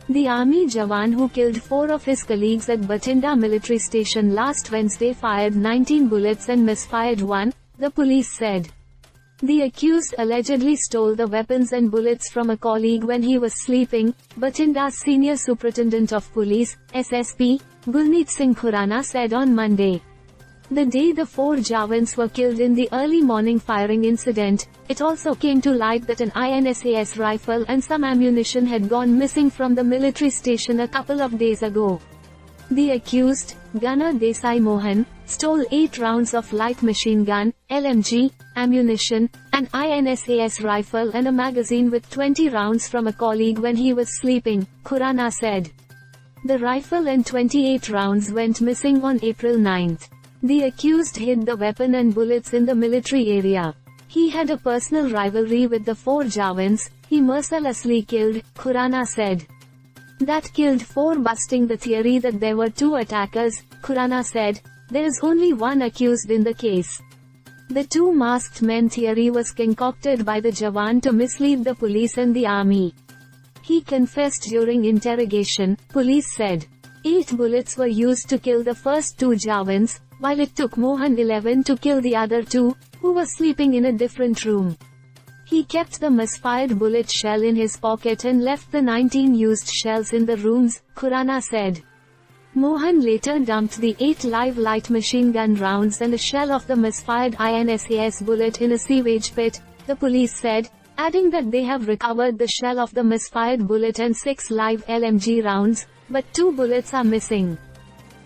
The army jawan who killed 4 of his colleagues at Bathinda military station last Wednesday fired 19 bullets and misfired 1, the police said. The accused allegedly stole the weapons and bullets from a colleague when he was sleeping, Bathinda's senior superintendent of police, SSP, Gurneet Singh Khurana said on Monday. The day the 4 jawans were killed in the early morning firing incident, it also came to light that an INSAS rifle and some ammunition had gone missing from the military station a couple of days ago. The accused, gunner Desai Mohan, stole 8 rounds of light machine gun, LMG, ammunition, an INSAS rifle and a magazine with 20 rounds from a colleague when he was sleeping, Khurana said. The rifle and 28 rounds went missing on April 9. The accused hid the weapon and bullets in the military area. He had a personal rivalry with the 4 jawans, he mercilessly killed, Khurana said. That killed 4, busting the theory that there were 2 attackers, Khurana said. There is only one accused in the case. The 2 masked men theory was concocted by the jawan to mislead the police and the army. He confessed during interrogation, police said. 8 bullets were used to kill the first 2 jawans, while it took Mohan 11 to kill the other 2, who were sleeping in a different room. He kept the misfired bullet shell in his pocket and left the 19 used shells in the rooms, Khurana said. Mohan later dumped the 8 live light machine gun rounds and a shell of the misfired INSAS bullet in a sewage pit, the police said, adding that they have recovered the shell of the misfired bullet and 6 live LMG rounds, but 2 bullets are missing.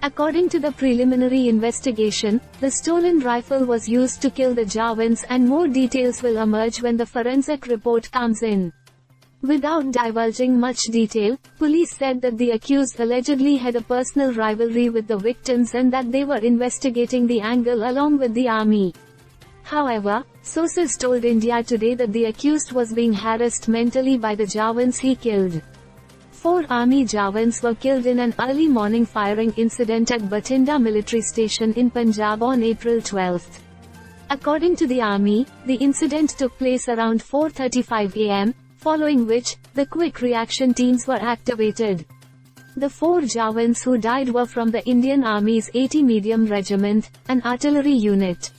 According to the preliminary investigation, the stolen rifle was used to kill the jawans and more details will emerge when the forensic report comes in. Without divulging much detail, police said that the accused allegedly had a personal rivalry with the victims and that they were investigating the angle along with the army. However, sources told India Today that the accused was being harassed mentally by the jawans he killed. 4 army jawans were killed in an early morning firing incident at Bathinda military station in Punjab on April 12. According to the army, the incident took place around 4:35 am, following which, the quick reaction teams were activated. The 4 jawans who died were from the Indian Army's 80 Medium Regiment, an artillery unit.